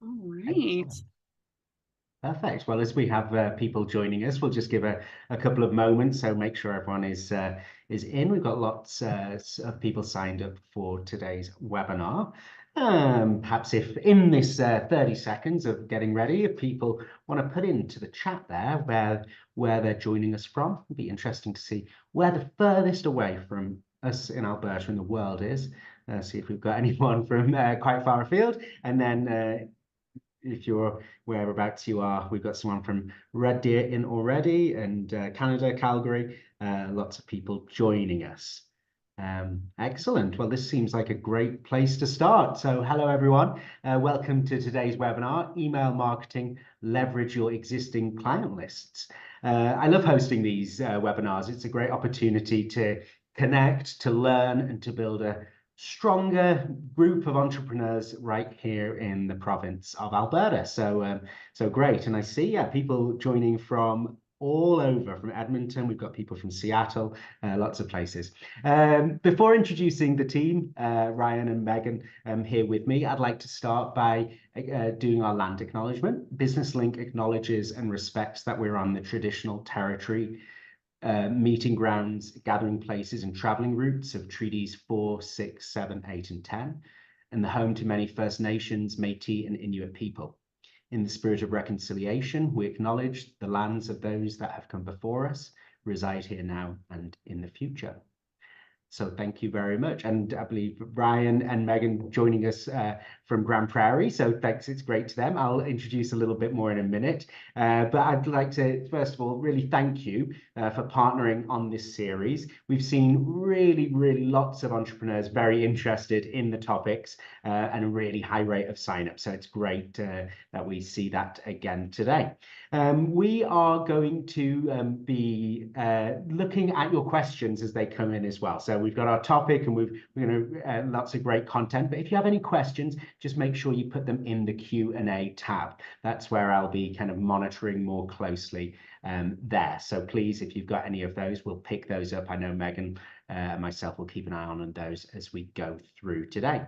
All right. Excellent. Perfect. Well, as we have people joining us, we'll just give a couple of moments. So make sure everyone is in. We've got lots of people signed up for today's webinar. Perhaps if in this 30 seconds of getting ready, if people want to put into the chat there where they're joining us from, it'd be interesting to see where the furthest away from us in Alberta in the world is. See if we've got anyone from quite far afield, and then if you're whereabouts you are, we've got someone from Red Deer in already, and Canada, Calgary, lots of people joining us. Excellent. Well, this seems like a great place to start. So hello, everyone. Welcome to today's webinar, Email Marketing, Leverage Your Existing Client Lists. I love hosting these webinars. It's a great opportunity to connect, to learn, and to build a stronger group of entrepreneurs right here in the province of Alberta. So great. And I see people joining from all over, from Edmonton. We've got people from Seattle, lots of places. Before introducing the team, Ryan and Megan here with me, I'd like to start by doing our land acknowledgement. Business Link acknowledges and respects that we're on the traditional territory, meeting grounds, gathering places, and traveling routes of Treaties 4, 6, 7, 8, and 10, and the home to many First Nations, Métis, and Inuit people. In the spirit of reconciliation, we acknowledge the lands of those that have come before us, reside here now and in the future. So thank you very much. And I believe Ryan and Megan joining us from Grand Prairie. So thanks, it's great to them. I'll introduce a little bit more in a minute. But I'd like to, first of all, really thank you for partnering on this series. We've seen really lots of entrepreneurs very interested in the topics and a really high rate of sign-up. So it's great that we see that again today. We are going to be looking at your questions as they come in as well. So we've got our topic and we're going to lots of great content. But if you have any questions, just make sure you put them in the Q&A tab. That's where I'll be kind of monitoring more closely there. So please, if you've got any of those, we'll pick those up. I know Megan and myself will keep an eye on those as we go through today.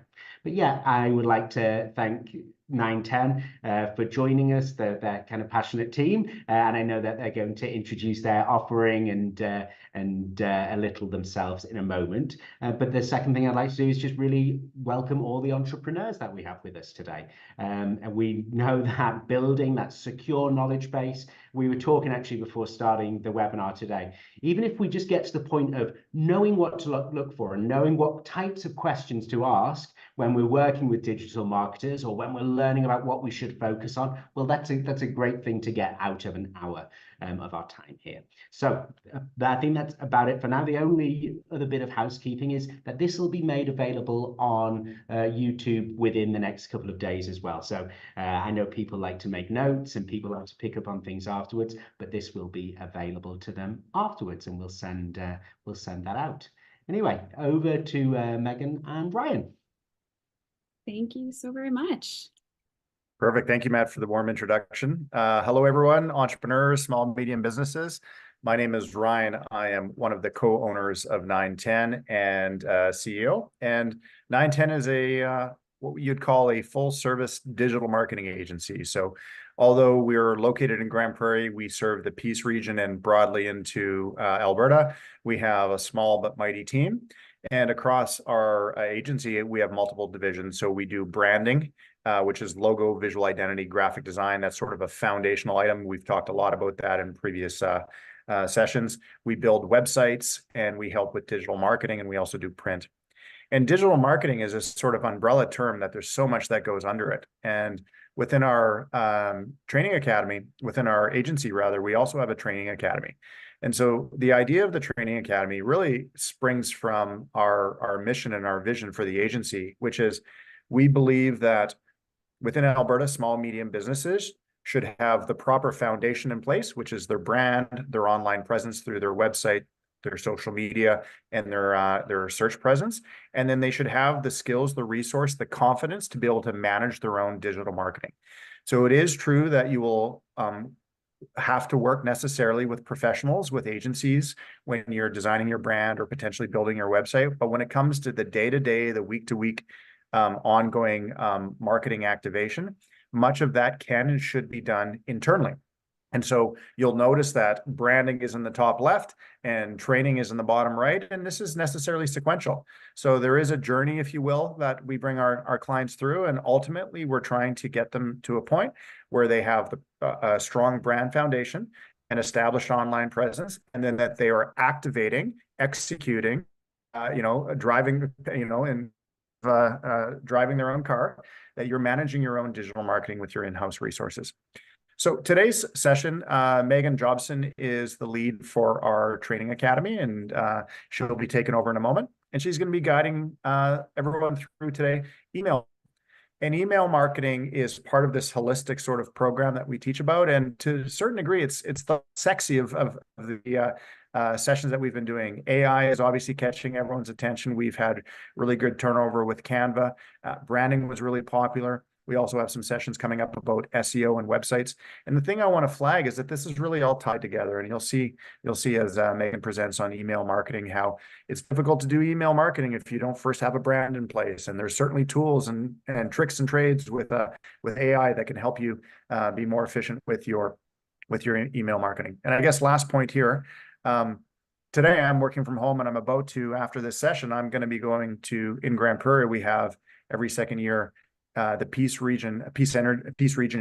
But yeah, I would like to thank 910 for joining us. They're kind of passionate team, and I know that they're going to introduce their offering and a little themselves in a moment. But the second thing I'd like to do is just really welcome all the entrepreneurs that we have with us today. And we know that building that secure knowledge base, we were talking actually before starting the webinar today, even if we just get to the point of knowing what to look for and knowing what types of questions to ask when we're working with digital marketers or when we're learning about what we should focus on, well, that's a great thing to get out of an hour of our time here. So I think that's about it for now. The only other bit of housekeeping is that this will be made available on YouTube within the next couple of days as well. So I know people like to make notes and people like to pick up on things afterwards, but this will be available to them afterwards, and we'll send that out. Anyway, over to Megan and Ryan. Thank you so very much. Perfect. Thank you, Matt, for the warm introduction. Hello, everyone, entrepreneurs, small, medium businesses. My name is Ryan. I am one of the co-owners of 910 and CEO. And 910 is a what you'd call a full-service digital marketing agency. So although we're located in Grand Prairie, we serve the Peace region and broadly into Alberta. We have a small but mighty team. And across our agency, we have multiple divisions. So we do branding, which is logo, visual identity, graphic design. That's sort of a foundational item. We've talked a lot about that in previous sessions. We build websites and we help with digital marketing, and we also do print. And digital marketing is a sort of umbrella term that there's so much that goes under it. And within our training academy, within our agency rather, we also have a training academy. And so the idea of the training academy really springs from our mission and our vision for the agency, which is we believe that within Alberta, small, medium businesses should have the proper foundation in place, which is their brand, their online presence through their website, their social media, and their search presence. And then they should have the skills, the resource, the confidence to be able to manage their own digital marketing. So it is true that you will have to work necessarily with professionals, with agencies when you're designing your brand or potentially building your website. But when it comes to the day-to-day, the week-to-week ongoing marketing activation, much of that can and should be done internally. And so you'll notice that branding is in the top left and training is in the bottom right. And this is necessarily sequential. So there is a journey, if you will, that we bring our clients through. And ultimately, we're trying to get them to a point where they have a strong brand foundation and established online presence, and then that they are activating, executing, driving, and driving their own car, that you're managing your own digital marketing with your in-house resources. So today's session, Megan Jobson is the lead for our training academy, and she'll be taking over in a moment. And she's going to be guiding everyone through today email. And email marketing is part of this holistic sort of program that we teach about. And to a certain degree, it's the sexy of the sessions that we've been doing. AI is obviously catching everyone's attention. We've had really good turnover with Canva. Branding was really popular. We also have some sessions coming up about SEO and websites. And the thing I want to flag is that this is really all tied together. And you'll see as Megan presents on email marketing, how it's difficult to do email marketing if you don't first have a brand in place. And there's certainly tools and tricks and trades with AI that can help you be more efficient with your email marketing. And I guess last point here, today I'm working from home, and I'm about to, after this session, I'm going to be going to, in Grand Prairie, we have every second year the Peace Region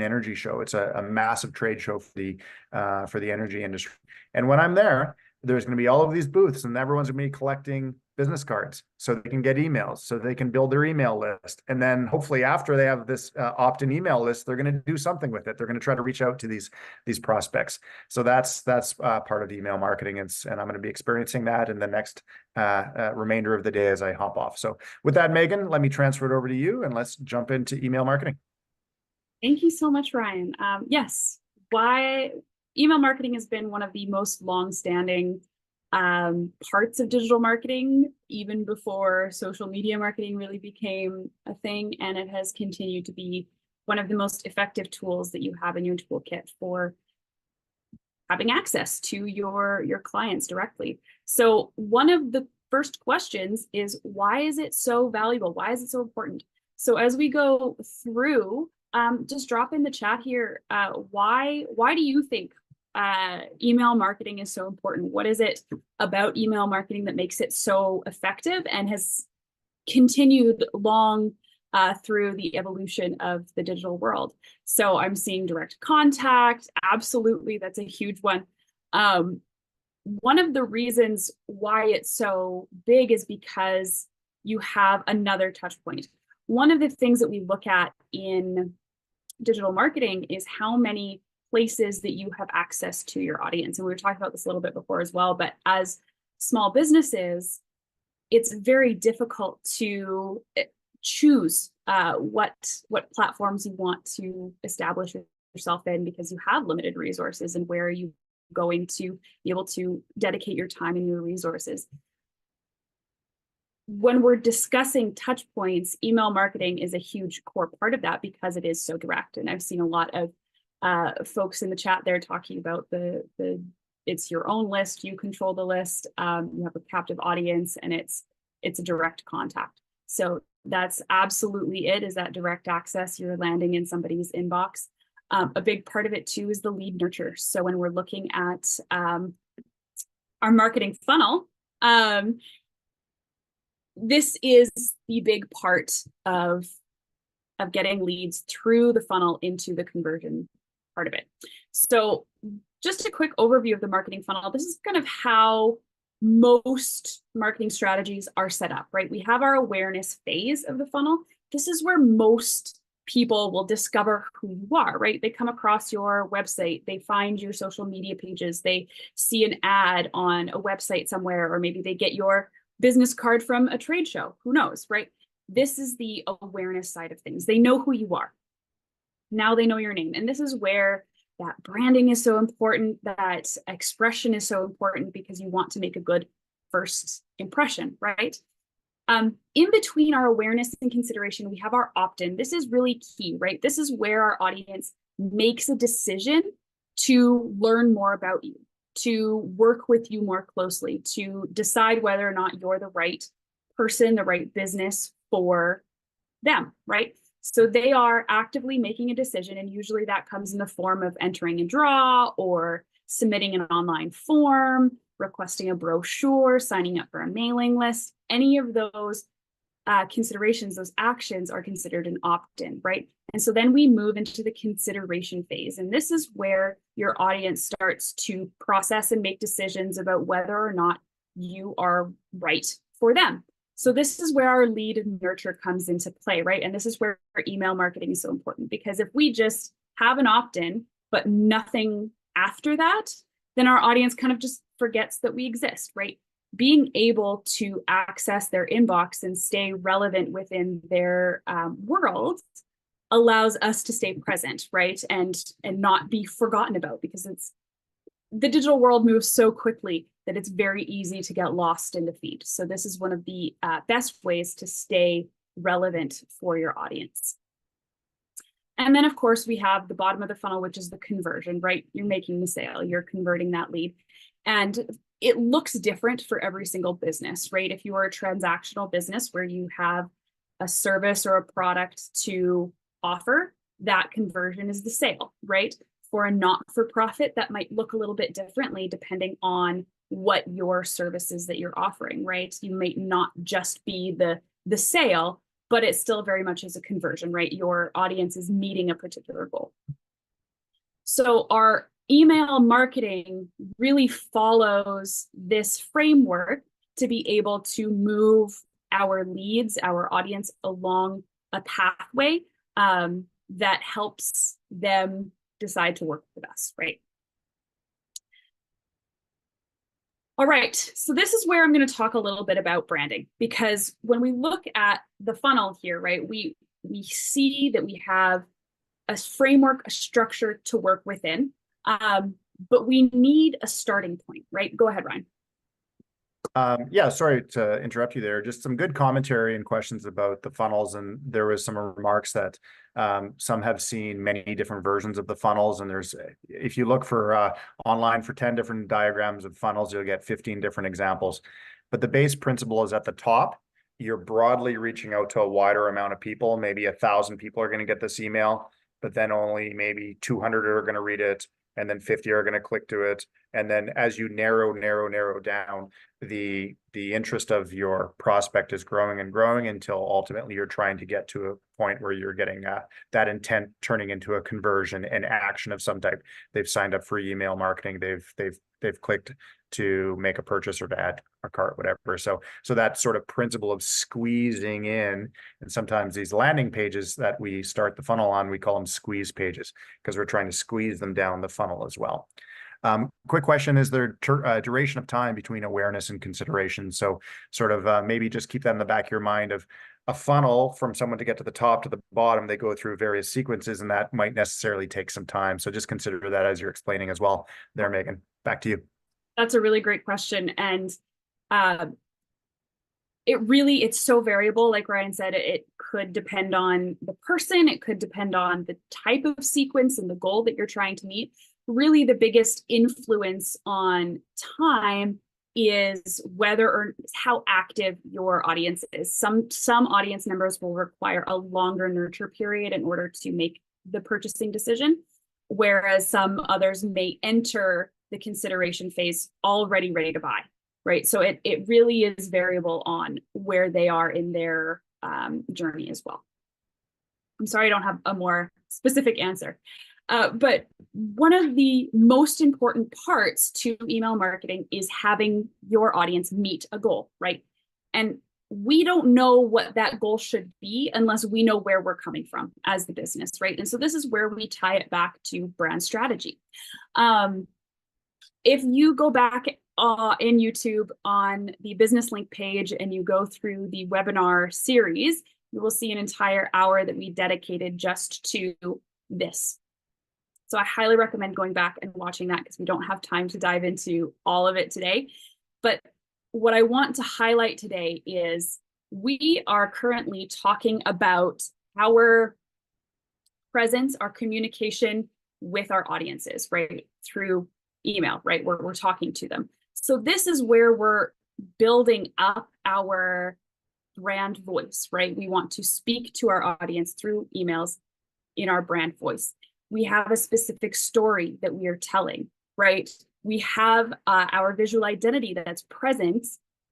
Energy Show. It's a massive trade show for the energy industry. And when I'm there, there's going to be all of these booths, and everyone's going to be collecting business cards so they can get emails, so they can build their email list. And then hopefully after they have this opt-in email list, they're going to do something with it. They're going to try to reach out to these prospects. So that's part of email marketing. And I'm going to be experiencing that in the next remainder of the day as I hop off. So with that, Megan, let me transfer it over to you, and let's jump into email marketing. Thank you so much, Ryan. Yes, why email marketing has been one of the most long-standing parts of digital marketing, even before social media marketing really became a thing, and it has continued to be one of the most effective tools that you have in your toolkit for having access to your clients directly. So one of the first questions is, why is it so valuable? Why is it so important? So as we go through, just drop in the chat here, why do you think email marketing is so important? What is it about email marketing that makes it so effective and has continued long through the evolution of the digital world? So I'm seeing direct contact. Absolutely, that's a huge one. One of the reasons why it's so big is because you have another touch point. One of the things that we look at in digital marketing is how many places that you have access to your audience. And we were talking about this a little bit before as well, but as small businesses, it's very difficult to choose what platforms you want to establish yourself in, because you have limited resources, and where are you going to be able to dedicate your time and your resources. When we're discussing touch points, email marketing is a huge core part of that because it is so direct. And I've seen a lot of folks in the chat there talking about it's your own list, you control the list, you have a captive audience, and it's a direct contact. So that's absolutely it, is that direct access. You're landing in somebody's inbox. A big part of it too is the lead nurture. So when we're looking at our marketing funnel, this is the big part of getting leads through the funnel into the conversion part of it. So just a quick overview of the marketing funnel. This is kind of how most marketing strategies are set up, right? We have our awareness phase of the funnel. This is where most people will discover who you are, right? They come across your website, they find your social media pages, they see an ad on a website somewhere, or maybe they get your business card from a trade show, who knows, right? This is the awareness side of things. They know who you are. Now they know your name. And this is where that branding is so important, that expression is so important, because you want to make a good first impression, right? In between our awareness and consideration, we have our opt-in. This is really key, right? This is where our audience makes a decision to learn more about you, to work with you more closely, to decide whether or not you're the right person, the right business for them, right? So they are actively making a decision, and usually that comes in the form of entering a draw or submitting an online form, requesting a brochure, signing up for a mailing list. Any of those considerations, those actions are considered an opt-in, right? And so then we move into the consideration phase. And this is where your audience starts to process and make decisions about whether or not you are right for them. So this is where our lead and nurture comes into play, right? And this is where email marketing is so important, because if we just have an opt-in, but nothing after that, then our audience kind of just forgets that we exist, right? Being able to access their inbox and stay relevant within their world allows us to stay present, right? And not be forgotten about, because the digital world moves so quickly that it's very easy to get lost in the feed. So this is one of the best ways to stay relevant for your audience. And then, of course, we have the bottom of the funnel, which is the conversion, right? You're making the sale, you're converting that lead. And it looks different for every single business, right? If you are a transactional business where you have a service or a product to offer, that conversion is the sale, right? For a not-for-profit, that might look a little bit differently depending on what your services that you're offering, right? You might not just be the sale, but it still very much is a conversion, right? Your audience is meeting a particular goal. So our email marketing really follows this framework to be able to move our leads, our audience along a pathway that helps them decide to work with us, right? All right, so this is where I'm going to talk a little bit about branding, because when we look at the funnel here, right, we see that we have a framework, a structure to work within, but we need a starting point, right? Go ahead, Ryan. Yeah, sorry to interrupt you there. Just some good commentary and questions about the funnels. And there was some remarks that some have seen many different versions of the funnels. And if you look for online for 10 different diagrams of funnels, you'll get 15 different examples. But the base principle is at the top. You're broadly reaching out to a wider amount of people. Maybe 1,000 people are going to get this email, but then only maybe 200 are going to read it. And then 50 are going to click to it. And then as you narrow down, the interest of your prospect is growing and growing until ultimately you're trying to get to a point where you're getting that intent turning into a conversion and action of some type. They've signed up for email marketing. They've clicked to make a purchase or to add a cart, whatever. So that sort of principle of squeezing in, and sometimes these landing pages that we start the funnel on, we call them squeeze pages because we're trying to squeeze them down the funnel as well. Quick question, is there duration of time between awareness and consideration? So sort of maybe just keep that in the back of your mind of a funnel from someone to get to the top to the bottom. They go through various sequences and that might necessarily take some time. So just consider that as you're explaining as well there, Megan. Back to you. That's a really great question. And it's so variable. Like Ryan said, it could depend on the person. It could depend on the type of sequence and the goal that you're trying to meet. Really, the biggest influence on time is whether or how active your audience is. Some audience members will require a longer nurture period in order to make the purchasing decision, whereas some others may enter the consideration phase already ready to buy, right? So it really is variable on where they are in their journey as well. I'm sorry I don't have a more specific answer. But one of the most important parts to email marketing is having your audience meet a goal, right? And we don't know what that goal should be unless we know where we're coming from as the business, right? And so this is where we tie it back to brand strategy. If you go back in YouTube on the Business Link page and you go through the webinar series, you will see an entire hour that we dedicated just to this. So I highly recommend going back and watching that because we don't have time to dive into all of it today. But what I want to highlight today is we are currently talking about our presence, our communication with our audiences, right? Through email, right? Where we're talking to them. So this is where we're building up our brand voice, right? We want to speak to our audience through emails in our brand voice. We have a specific story that we are telling, right? We have our visual identity that's present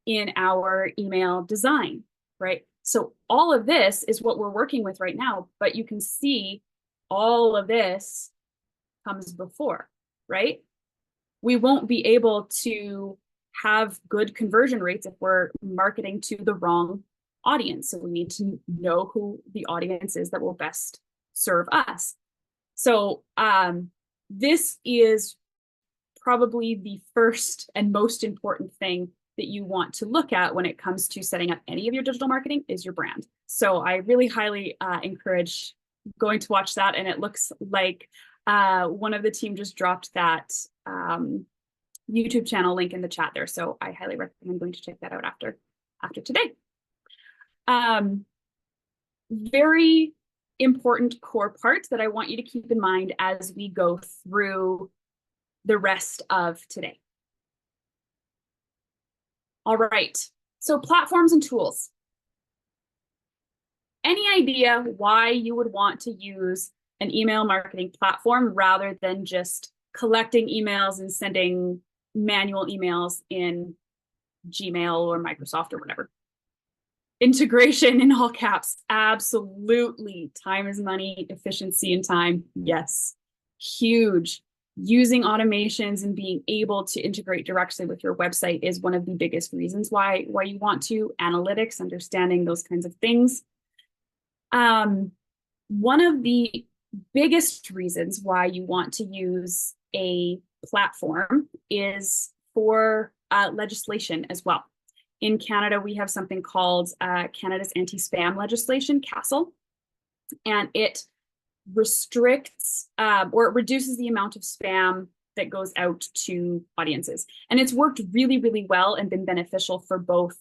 in our email design, right? So all of this is what we're working with right now, but you can see all of this comes before, right? We won't be able to have good conversion rates if we're marketing to the wrong audience. So we need to know who the audience is that will best serve us. So this is probably the first and most important thing that you want to look at when it comes to setting up any of your digital marketing is your brand. So I really highly encourage going to watch that. And it looks like one of the team just dropped that YouTube channel link in the chat there. So I highly recommend going to check that out after today. Very important core part that I want you to keep in mind as we go through the rest of today. All right, so platforms and tools. Any idea why you would want to use an email marketing platform rather than just collecting emails and sending manual emails in Gmail or Microsoft or whatever? Integration in all caps, absolutely. Time is money, efficiency and time, yes, huge. Using automations and being able to integrate directly with your website is one of the biggest reasons why you want to. Analytics, understanding those kinds of things. One of the biggest reasons why you want to use a platform is for legislation as well. In Canada, we have something called Canada's anti-spam legislation, CASL, and it restricts or it reduces the amount of spam that goes out to audiences. And it's worked really, really well and been beneficial for both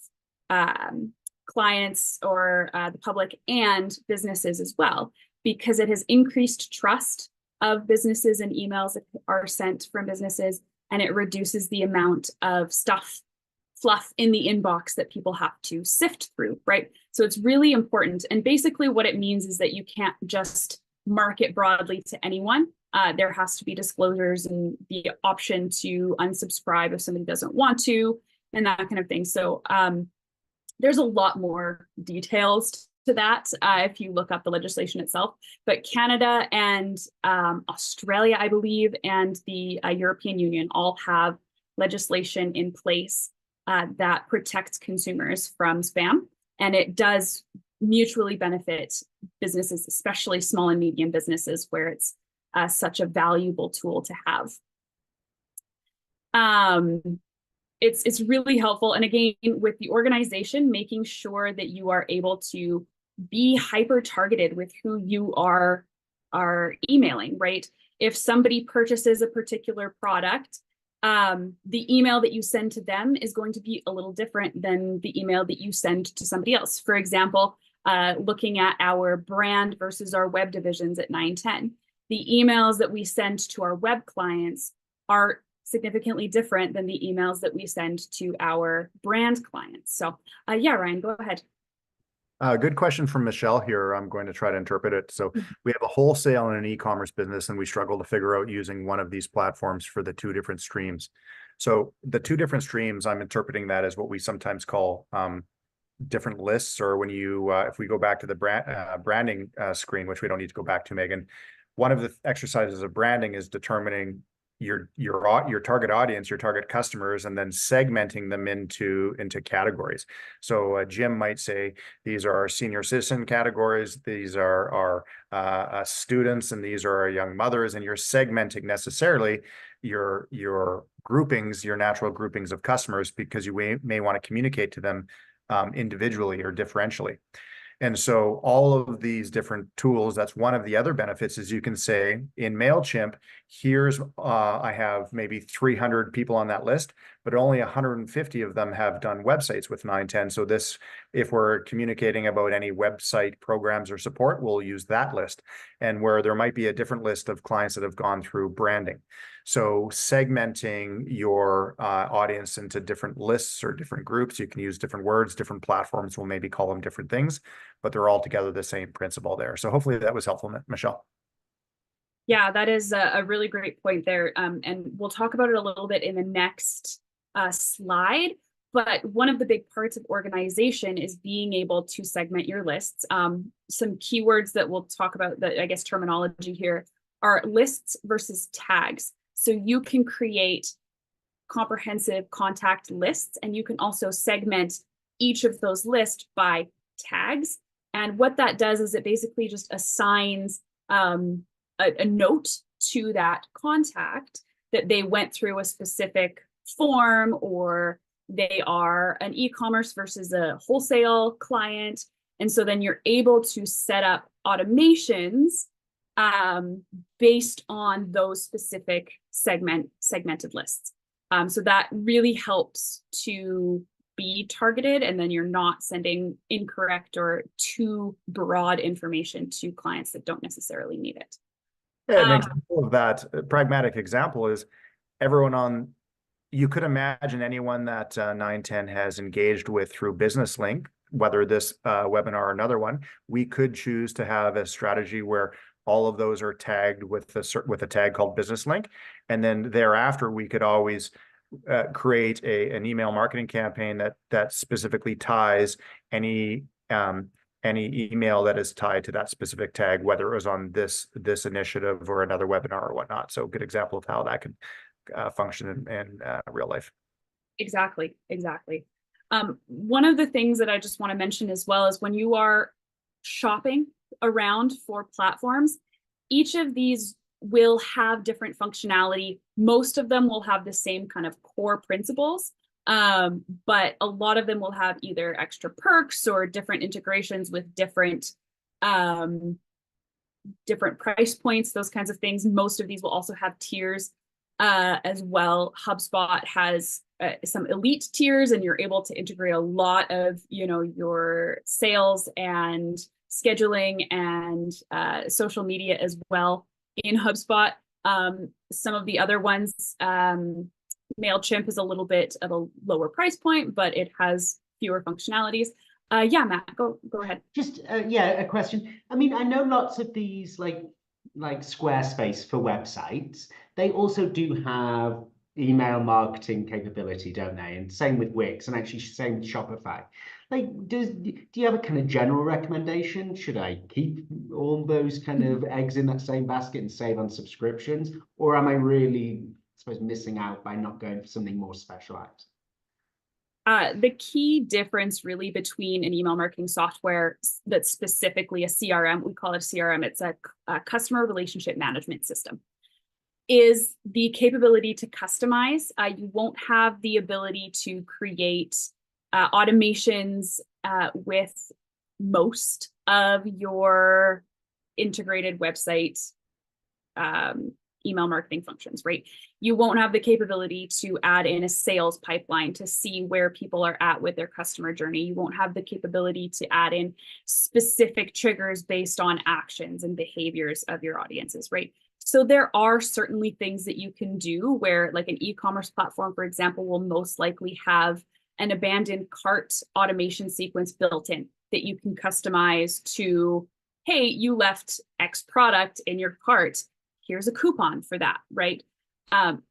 clients or the public and businesses as well, because it has increased trust of businesses and emails that are sent from businesses, and it reduces the amount of fluff in the inbox that people have to sift through, right? So it's really important. And basically what it means is that you can't just market broadly to anyone. There has to be disclosures and the option to unsubscribe if somebody doesn't want to, and that kind of thing. So there's a lot more details to that if you look up the legislation itself. But Canada and Australia, I believe, and the European Union all have legislation in place that protects consumers from spam, and it does mutually benefit businesses, especially small and medium businesses, where it's such a valuable tool to have. It's really helpful. And again, with the organization, making sure that you are able to be hyper targeted with who you are emailing, right? If somebody purchases a particular product, the email that you send to them is going to be a little different than the email that you send to somebody else. For example, looking at our brand versus our web divisions at 910, the emails that we send to our web clients are significantly different than the emails that we send to our brand clients. So yeah, Ryan, go ahead. Good question from Michelle here. I'm going to try to interpret it. So we have a wholesale and an e-commerce business, and we struggle to figure out using one of these platforms for the two different streams. So the two different streams, I'm interpreting that as what we sometimes call different lists, or when you, if we go back to the branding screen, which we don't need to go back to, Megan, one of the exercises of branding is determining your target audience, your target customers, and then segmenting them into categories. So Jim might say, these are our senior citizen categories, these are our students, and these are our young mothers, and you're segmenting necessarily your groupings, your natural groupings of customers, because you may want to communicate to them individually or differentially. And so all of these different tools, that's one of the other benefits, is you can say in MailChimp, here's, I have maybe 300 people on that list. but only 150 of them have done websites with 910. So this, if we're communicating about any website programs or support, we'll use that list. And where there might be a different list of clients that have gone through branding. So segmenting your audience into different lists or different groups, you can use different words, different platforms will maybe call them different things, but they're all together the same principle there. So hopefully that was helpful, Michelle. Yeah, that is a really great point there. And we'll talk about it a little bit in the next slide. But one of the big parts of organization is being able to segment your lists. Some keywords that we'll talk about, that I guess terminology here, are lists versus tags. So you can create comprehensive contact lists, and you can also segment each of those lists by tags. And what that does is it basically just assigns a note to that contact that they went through a specific form, or they are an e-commerce versus a wholesale client. And so then you're able to set up automations based on those specific segmented lists. So that really helps to be targeted, and then you're not sending incorrect or too broad information to clients that don't necessarily need it. Yeah, an example of that, a pragmatic example is everyone on, you could imagine anyone that 910 has engaged with through Business Link, whether this webinar or another one, we could choose to have a strategy where all of those are tagged with a tag called Business Link. And then thereafter, we could always create an email marketing campaign that specifically ties any email that is tied to that specific tag, whether it was on this initiative or another webinar or whatnot. So a good example of how that can function in real life. Exactly. One of the things that I just want to mention as well is when you are shopping around for platforms, each of these will have different functionality. Most of them will have the same kind of core principles. But a lot of them will have either extra perks or different integrations with different price points, those kinds of things. Most of these will also have tiers as well. HubSpot has some elite tiers, and you're able to integrate a lot of, your sales and scheduling and social media as well in HubSpot. Some of the other ones, MailChimp is a little bit of a lower price point, but it has fewer functionalities. Yeah, Matt, go ahead. Just a question. I mean, I know lots of these like Squarespace for websites, they also do have email marketing capability, don't they? And same with Wix, and actually same with Shopify. Like, do you have a kind of general recommendation? Should I keep all those kind of eggs in that same basket and save on subscriptions? Or am I really, I suppose, missing out by not going for something more specialized? The key difference really between an email marketing software that's specifically a CRM, we call it a CRM, it's a customer relationship management system, is the capability to customize. You won't have the ability to create automations with most of your integrated website email marketing functions, right? You won't have the capability to add in a sales pipeline to see where people are at with their customer journey. You won't have the capability to add in specific triggers based on actions and behaviors of your audiences, right? So there are certainly things that you can do where, like an e-commerce platform, for example, will most likely have an abandoned cart automation sequence built in that you can customize to, hey, you left X product in your cart. Here's a coupon for that, right?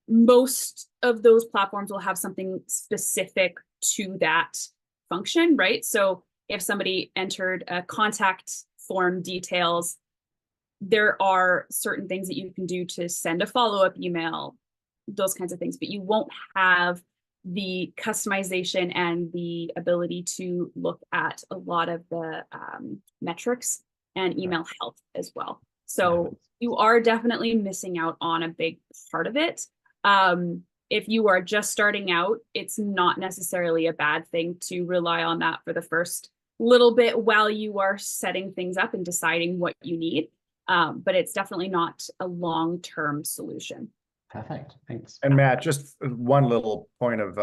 Most of those platforms will have something specific to that function, right? So if somebody entered a contact form details, there are certain things that you can do to send a follow-up email, those kinds of things, but you won't have the customization and the ability to look at a lot of the metrics and email health as well. So you are definitely missing out on a big part of it. If you are just starting out, it's not necessarily a bad thing to rely on that for the first little bit while you are setting things up and deciding what you need. But it's definitely not a long-term solution. Perfect. Thanks. And Matt, just one little point of,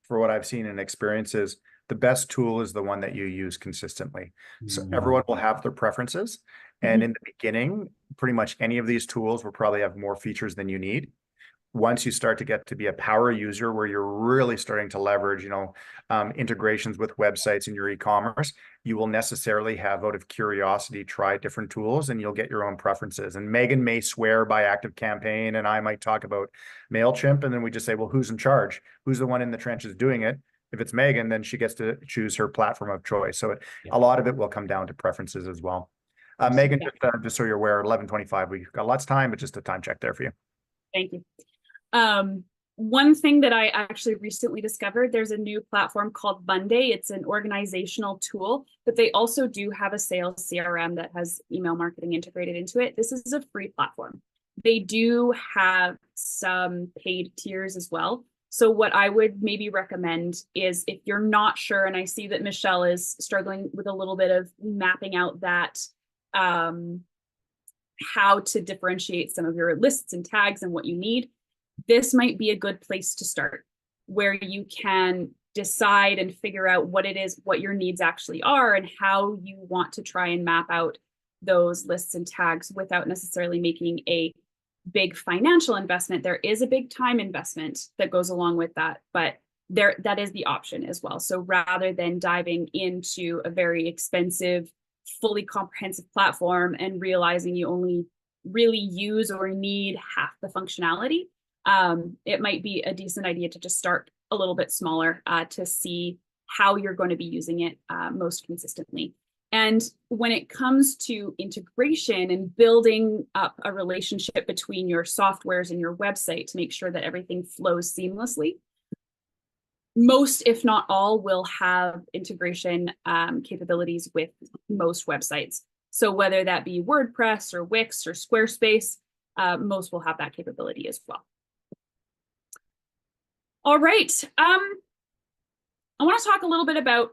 for what I've seen and experiences, the best tool is the one that you use consistently. So Mm. everyone will have their preferences. And in the beginning, pretty much any of these tools will probably have more features than you need. Once you start to get to be a power user where you're really starting to leverage, integrations with websites and your e-commerce, you will necessarily have, out of curiosity, try different tools and you'll get your own preferences. And Megan may swear by ActiveCampaign and I might talk about MailChimp. And then we just say, well, who's in charge? Who's the one in the trenches doing it? If it's Megan, then she gets to choose her platform of choice. So a lot of it will come down to preferences as well. Megan, just so you're aware, 11:25, we've got lots of time, but just a time check there for you. Thank you. One thing that I actually recently discovered, there's a new platform called Monday. It's an organizational tool, but they also do have a sales CRM that has email marketing integrated into it. This is a free platform. They do have some paid tiers as well. So what I would maybe recommend is if you're not sure, and I see that Michelle is struggling with a little bit of mapping out that, how to differentiate some of your lists and tags and what you need, this might be a good place to start, where you can decide and figure out what it is, what your needs actually are, and how you want to try and map out those lists and tags without necessarily making a big financial investment. There is a big time investment that goes along with that, but that is the option as well. So rather than diving into a very expensive, fully comprehensive platform and realizing you only really use or need half the functionality, it might be a decent idea to just start a little bit smaller to see how you're going to be using it most consistently. And when it comes to integration and building up a relationship between your softwares and your website to make sure that everything flows seamlessly, most, if not all, will have integration capabilities with most websites. So whether that be WordPress or Wix or Squarespace, most will have that capability as well. All right. I want to talk a little bit about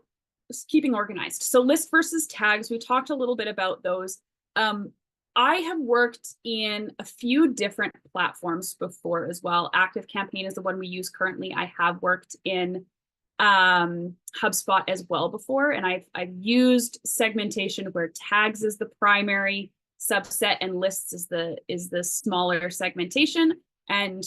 keeping organized. So lists versus tags, we talked a little bit about those. I have worked in a few different platforms before as well. ActiveCampaign is the one we use currently. I have worked in HubSpot as well before, and I've used segmentation where tags is the primary subset and lists is the smaller segmentation. And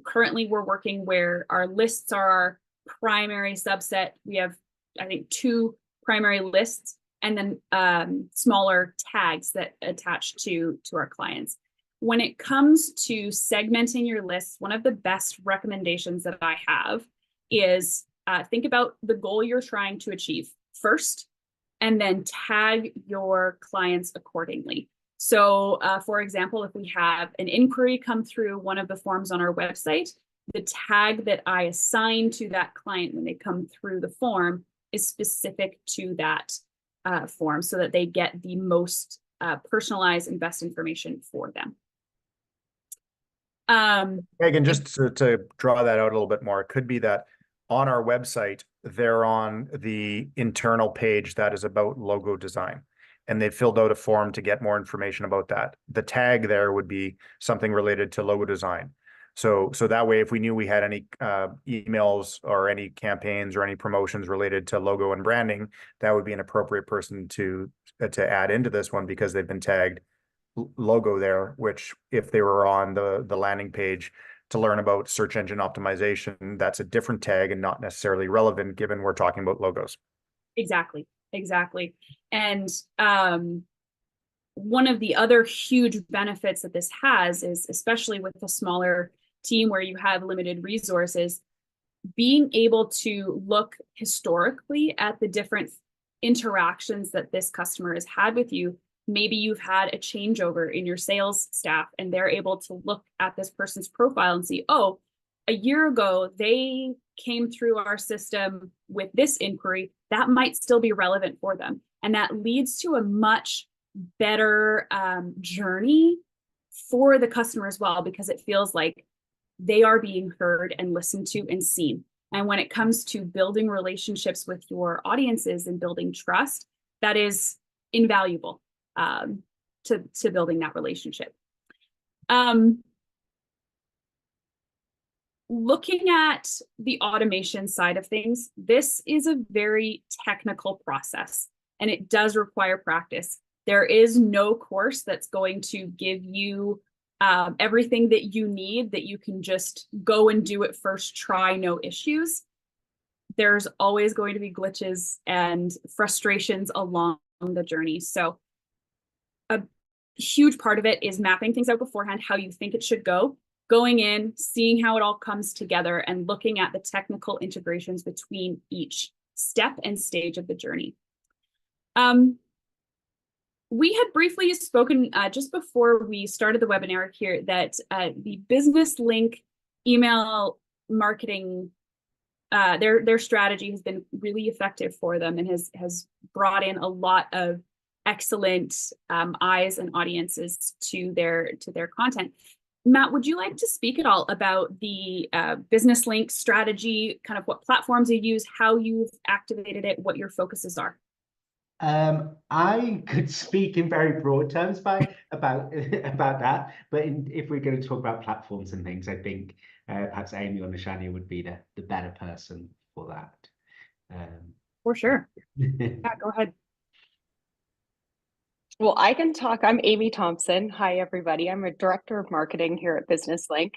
currently we're working where our lists are our primary subset. We have, I think, 2 primary lists and then smaller tags that attach to our clients. When it comes to segmenting your lists, one of the best recommendations that I have is think about the goal you're trying to achieve first, and then tag your clients accordingly. So for example, if we have an inquiry come through one of the forms on our website, the tag that I assign to that client when they come through the form is specific to that form so that they get the most personalized and best information for them. Megan, just to draw that out a little bit more, it could be that on our website, they're on the internal page that is about logo design, and they filled out a form to get more information about that. The tag there would be something related to logo design. So that way, if we knew we had any emails or any campaigns or any promotions related to logo and branding, that would be an appropriate person to add into this one because they've been tagged logo there, which if they were on the landing page to learn about search engine optimization, that's a different tag and not necessarily relevant given we're talking about logos. Exactly. And one of the other huge benefits that this has is, especially with a smaller team where you have limited resources, being able to look historically at the different interactions that this customer has had with you. Maybe you've had a changeover in your sales staff and they're able to look at this person's profile and see, oh, a year ago, they came through our system with this inquiry. That might still be relevant for them. And that leads to a much better journey for the customer as well, because it feels like they are being heard and listened to and seen. And when it comes to building relationships with your audiences and building trust, that is invaluable to building that relationship. looking at the automation side of things, this is a very technical process and it does require practice. There is no course that's going to give you everything that you need, that you can just go and do it first try, no issues. There's always going to be glitches and frustrations along the journey. So a huge part of it is mapping things out beforehand, how you think it should go, going in, seeing how it all comes together, and looking at the technical integrations between each step and stage of the journey. We had briefly spoken just before we started the webinar here that the Business Link email marketing, their strategy has been really effective for them and has brought in a lot of excellent eyes and audiences to their content. Matt, would you like to speak at all about the Business Link strategy, kind of what platforms you use, how you've activated it, what your focuses are? I could speak in very broad terms about that, but if we're going to talk about platforms and things, I think perhaps Amy or Nishania would be the better person for that. For sure. Yeah, go ahead. Well, I can talk. I'm Amy Thompson. Hi, everybody. I'm a director of marketing here at Business Link.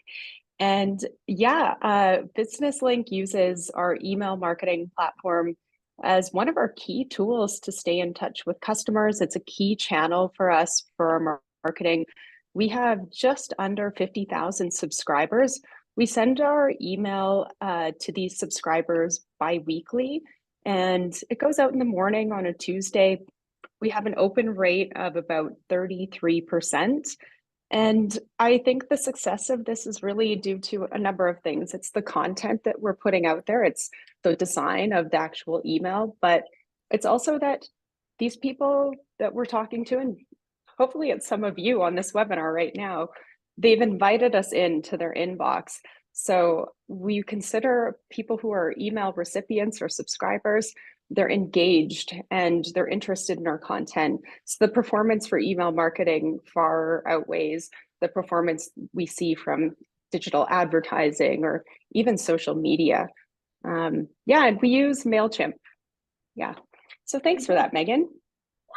And yeah, Business Link uses our email marketing platform as one of our key tools to stay in touch with customers. It's a key channel for us for our marketing. We have just under 50,000 subscribers. We send our email to these subscribers bi-weekly, and it goes out in the morning on a Tuesday. We have an open rate of about 33%. And I think the success of this is really due to a number of things. It's the content that we're putting out there. It's the design of the actual email, but it's also that these people that we're talking to, and hopefully it's some of you on this webinar right now, they've invited us into their inbox. So we consider people who are email recipients or subscribers, they're engaged and they're interested in our content. So the performance for email marketing far outweighs the performance we see from digital advertising or even social media. Yeah, and we use MailChimp. Yeah. So thanks for that, Megan.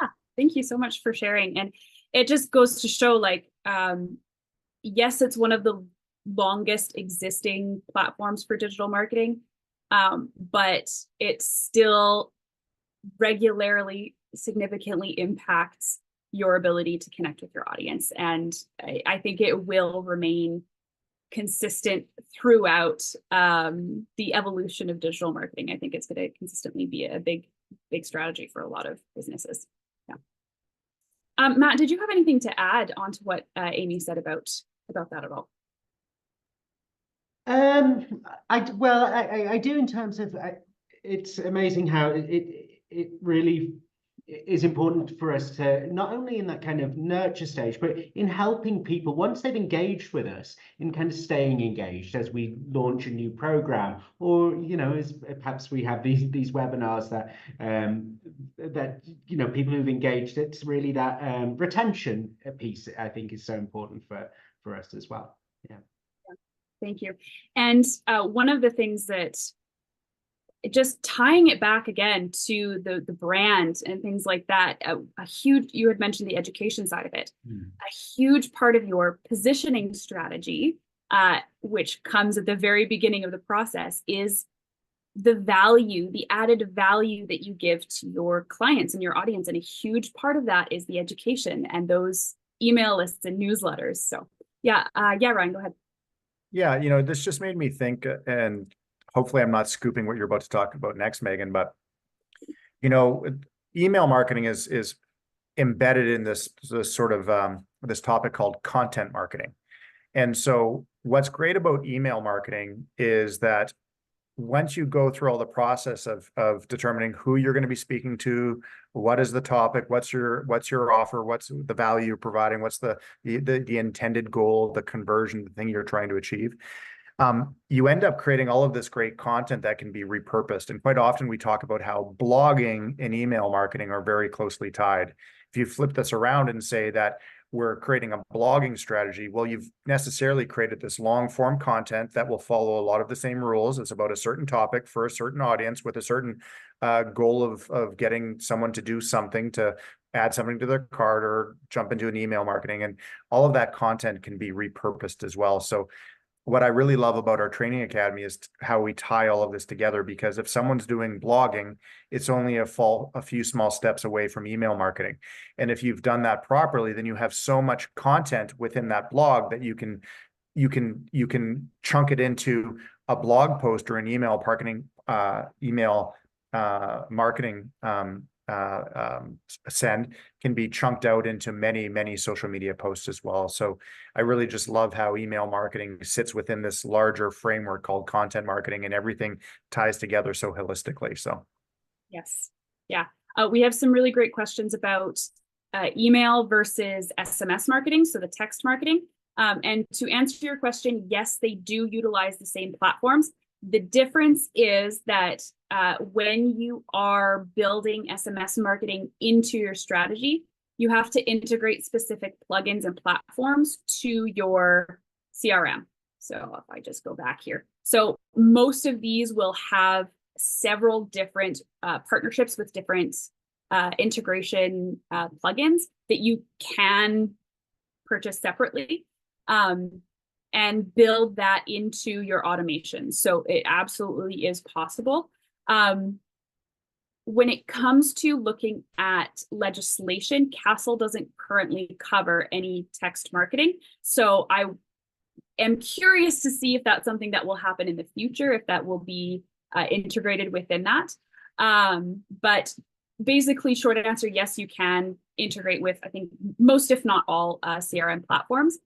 Yeah, thank you so much for sharing. And it just goes to show, like, yes, it's one of the longest existing platforms for digital marketing. But it still regularly significantly impacts your ability to connect with your audience. And I think it will remain consistent throughout the evolution of digital marketing. I think it's going to consistently be a big strategy for a lot of businesses. Yeah. Matt, did you have anything to add on to what Amy said about that at all? I do in terms of it's amazing how it really is important for us to not only in that kind of nurture stage, but in helping people once they've engaged with us, in kind of staying engaged as we launch a new program, or as perhaps we have these webinars that people who've engaged. It's really that retention piece I think is so important for us as well. Yeah. Thank you. And one of the things that, just tying it back again to the brand and things like that, a huge, you had mentioned the education side of it, a huge part of your positioning strategy, which comes at the very beginning of the process, is the value, the added value that you give to your clients and your audience. And a huge part of that is the education and those email lists and newsletters. So yeah, Ryan, go ahead. Yeah, this just made me think, and hopefully I'm not scooping what you're about to talk about next, Megan, but, email marketing is embedded in this sort of this topic called content marketing. And so what's great about email marketing is that once you go through all the process of determining who you're going to be speaking to, what is the topic, what's your offer, what's the value you're providing, what's the intended goal, the conversion, the thing you're trying to achieve, you end up creating all of this great content that can be repurposed. And quite often we talk about how blogging and email marketing are very closely tied. If you flip this around and say that we're creating a blogging strategy, well, you've necessarily created this long form content that will follow a lot of the same rules. It's about a certain topic for a certain audience with a certain goal of getting someone to do something, to add something to their cart or jump into an email marketing, and all of that content can be repurposed as well. So what I really love about our training academy is how we tie all of this together, because if someone's doing blogging, it's only a few small steps away from email marketing. And if you've done that properly, then you have so much content within that blog that you can chunk it into a blog post or an email marketing send can be chunked out into many social media posts as well. So I really just love how email marketing sits within this larger framework called content marketing, and everything ties together so holistically. So Yes. Yeah. We have some really great questions about email versus SMS marketing, so the text marketing. And to answer your question, yes, they do utilize the same platforms. The difference is that when you are building SMS marketing into your strategy, you have to integrate specific plugins and platforms to your CRM. So if I just go back here, so most of these will have several different partnerships with different integration plugins that you can purchase separately. And build that into your automation. So it absolutely is possible. When it comes to looking at legislation, CASL doesn't currently cover any text marketing. So I am curious to see if that's something that will happen in the future, if that will be integrated within that. But basically, short answer, yes, you can integrate with, I think, most, if not all, CRM platforms.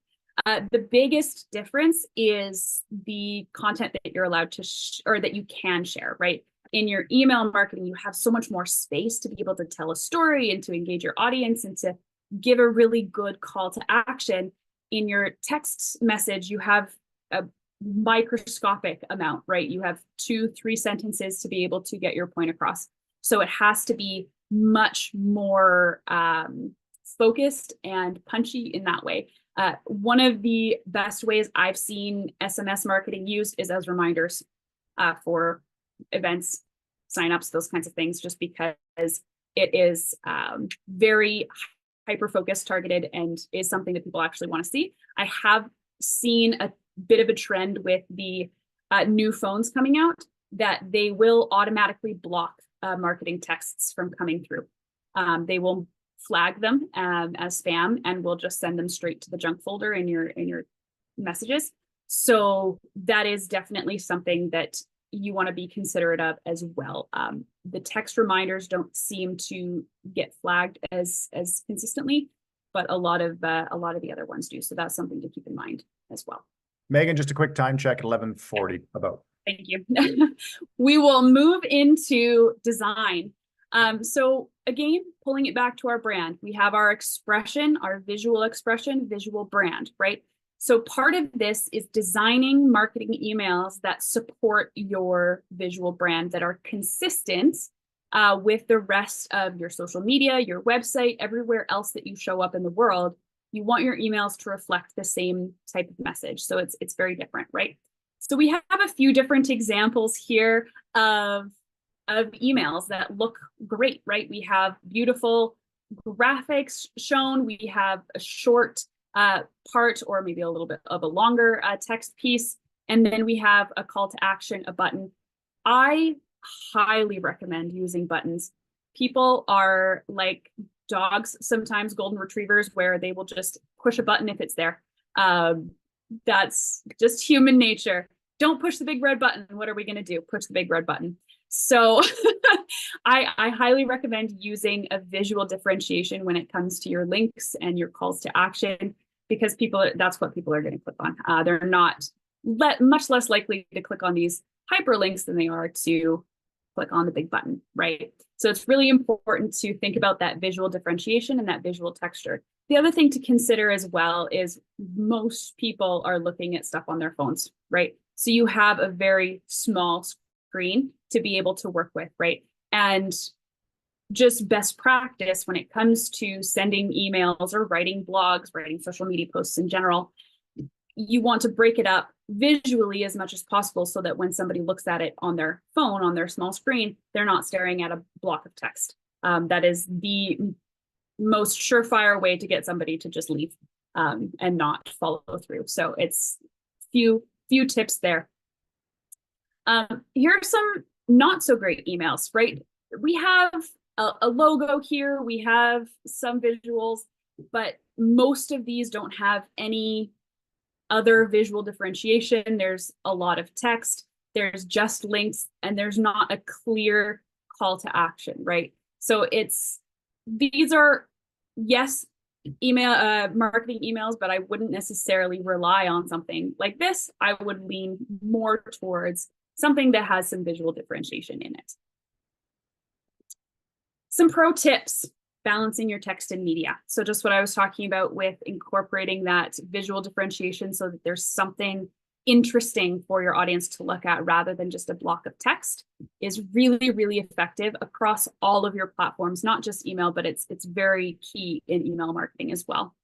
The biggest difference is the content that you're allowed to or that you can share, right? In your email marketing, you have so much more space to be able to tell a story and to engage your audience and to give a really good call to action. In your text message, you have a microscopic amount, right? You have 2-3 sentences to be able to get your point across. So it has to be much more focused and punchy in that way. One of the best ways I've seen SMS marketing used is as reminders for events, signups, those kinds of things, just because it is very hyper-focused, targeted, and is something that people actually want to see. I have seen a bit of a trend with the new phones coming out that they will automatically block marketing texts from coming through. They will flag them as spam and will just send them straight to the junk folder in your messages. So that is definitely something that you want to be considerate of as well. The text reminders don't seem to get flagged as consistently, but a lot of the other ones do. So that's something to keep in mind as well. Megan, just a quick time check at 11:40 about. Thank you. We will move into design. So again, pulling it back to our brand, we have our expression, our visual expression, visual brand, right? So part of this is designing marketing emails that support your visual brand, that are consistent with the rest of your social media, your website, everywhere else that you show up in the world. You want your emails to reflect the same type of message. So it's very different, right? So we have a few different examples here of emails that look great, right? We have beautiful graphics shown. We have a short part, or maybe a little bit of a longer text piece. And then we have a call to action, a button. I highly recommend using buttons. People are like dogs, sometimes golden retrievers, where they will just push a button if it's there. That's just human nature. Don't push the big red button. What are we going to do? Push the big red button. So I highly recommend using a visual differentiation when it comes to your links and your calls to action, because that's what people are going to click on. They're not much less likely to click on these hyperlinks than they are to click on the big button, right? So it's really important to think about that visual differentiation and that visual texture. The other thing to consider as well is most people are looking at stuff on their phones, right? So you have a very small screen to be able to work with, right? And just best practice when it comes to sending emails or writing blogs, writing social media posts in general. You want to break it up visually as much as possible so that when somebody looks at it on their phone, on their small screen, they're not staring at a block of text. That is the most surefire way to get somebody to just leave and not follow through. So it's few tips there. Here are some not so great emails, right? We have a logo here, we have some visuals, but most of these don't have any other visual differentiation. There's a lot of text, there's just links, and there's not a clear call to action, right? So these are, yes, email marketing emails, but I wouldn't necessarily rely on something like this. I would lean more towards something that has some visual differentiation in it. Some pro tips: balancing your text and media. So just what I was talking about with incorporating that visual differentiation so that there's something interesting for your audience to look at rather than just a block of text is really, really effective across all of your platforms, not just email, but it's very key in email marketing as well.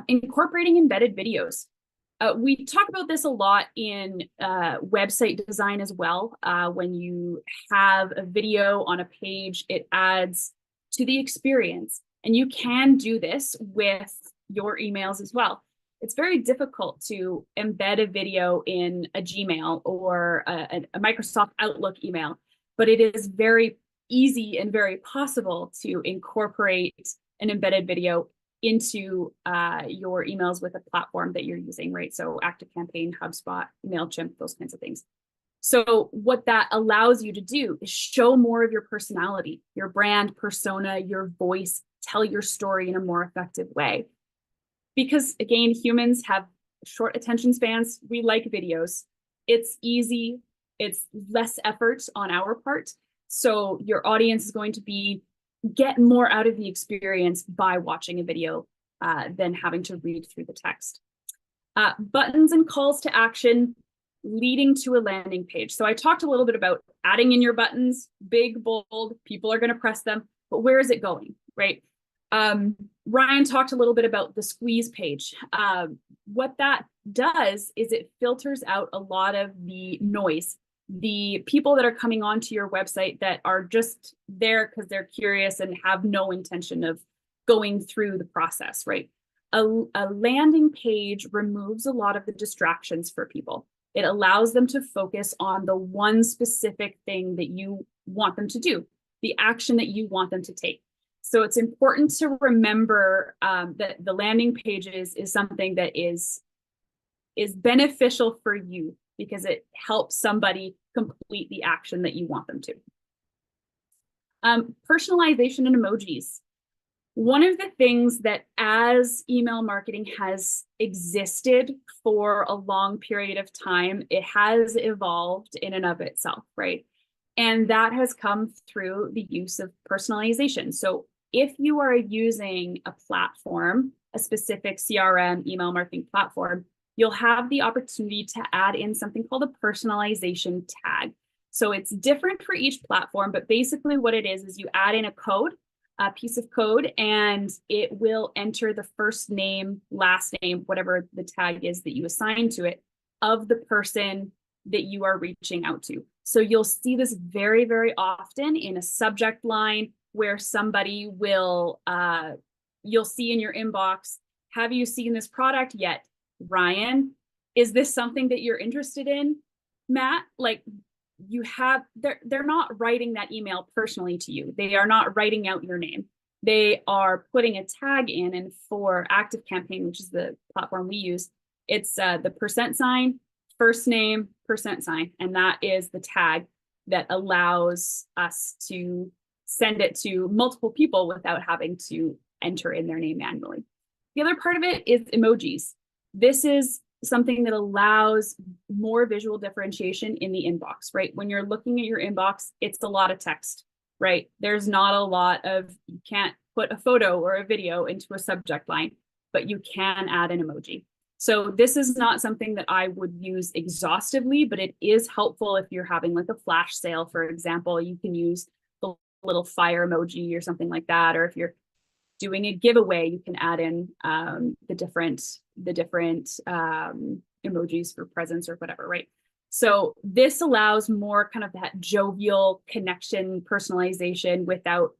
Incorporating embedded videos. We talk about this a lot in website design as well. When you have a video on a page, it adds to the experience. And you can do this with your emails as well. It's very difficult to embed a video in a Gmail or a Microsoft Outlook email, but it is very easy and very possible to incorporate an embedded video into your emails with a platform that you're using, right? So ActiveCampaign, HubSpot, MailChimp, those kinds of things. So what that allows you to do is show more of your personality, your brand persona, your voice, tell your story in a more effective way. Because again, humans have short attention spans. We like videos. It's easy. It's less effort on our part. So your audience is going to get more out of the experience by watching a video than having to read through the text. Buttons and calls to action leading to a landing page. So I talked a little bit about adding in your buttons, big, bold, people are going to press them, but where is it going, right? Ryan talked a little bit about the squeeze page. What that does is it filters out a lot of the noise, the people that are coming onto your website that are just there because they're curious and have no intention of going through the process, right? A landing page removes a lot of the distractions for people. It allows them to focus on the one specific thing that you want them to do, the action that you want them to take. So it's important to remember that the landing pages is something that is beneficial for you because it helps somebody complete the action that you want them to. Personalization and emojis. One of the things that as email marketing has existed for a long period of time, it has evolved in and of itself, right? And that has come through the use of personalization. So if you are using a platform, a specific CRM email marketing platform, you'll have the opportunity to add in something called a personalization tag. So it's different for each platform, but basically what it is you add in a code, a piece of code, and it will enter the first name, last name, whatever the tag is that you assign to it, of the person that you are reaching out to. So you'll see this very, very often in a subject line where somebody will, you'll see in your inbox, have you seen this product yet, Ryan? Is this something that you're interested in, Matt? Like, you have, they're not writing that email personally to you. They are not writing out your name. They are putting a tag in, and for ActiveCampaign, which is the platform we use, it's the %, first name, %, and that is the tag that allows us to send it to multiple people without having to enter in their name manually. The other part of it is emojis. This is something that allows more visual differentiation in the inbox, right? When you're looking at your inbox, it's a lot of text, right? There's not a lot of, you can't put a photo or a video into a subject line, but you can add an emoji. So this is not something that I would use exhaustively, but it is helpful if you're having like a flash sale, for example. You can use the little fire emoji or something like that. Or if you're doing a giveaway, you can add in the different emojis for presents or whatever, right? So this allows more kind of that jovial connection, personalization without,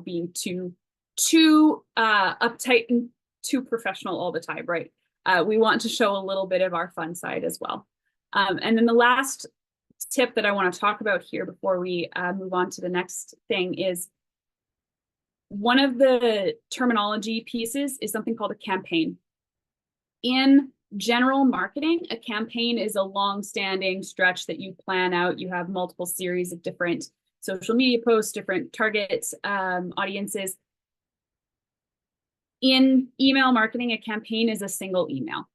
being too uptight and too professional all the time, right? We want to show a little bit of our fun side as well. And then the last tip that I want to talk about here before we move on to the next thing is one of the terminology pieces is something called a campaign. In general marketing, a campaign is a long-standing stretch that you plan out. You have multiple series of different social media posts, different target audiences. In email marketing, a campaign is a single email.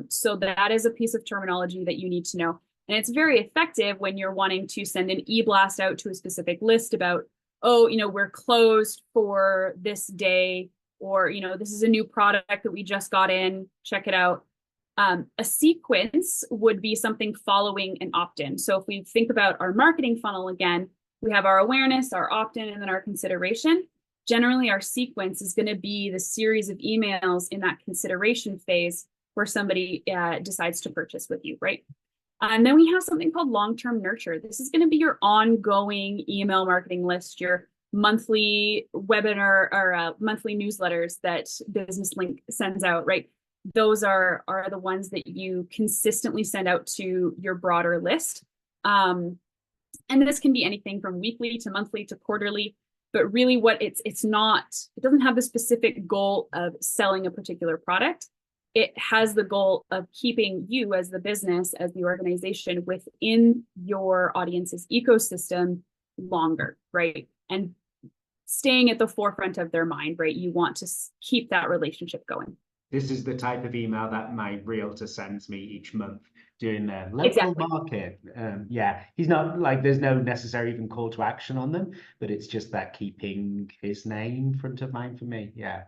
So that is a piece of terminology that you need to know. And it's very effective when you're wanting to send an e-blast out to a specific list about, oh, we're closed for this day, or, this is a new product that we just got in, check it out. A sequence would be something following an opt-in. So if we think about our marketing funnel again, we have our awareness, our opt-in, and then our consideration. Generally, our sequence is going to be the series of emails in that consideration phase where somebody decides to purchase with you, right? And then we have something called long-term nurture. This is going to be your ongoing email marketing list, your monthly webinar or monthly newsletters that Business Link sends out, right? Those are the ones that you consistently send out to your broader list. And this can be anything from weekly to monthly to quarterly, but really what it doesn't have the specific goal of selling a particular product. It has the goal of keeping you as the business, as the organization within your audience's ecosystem longer, right? And staying at the forefront of their mind, right? You want to keep that relationship going. This is the type of email that my realtor sends me each month doing their local market. Yeah, he's not like, there's no necessary even call to action on them, but it's just that keeping his name front of mind for me. Yeah.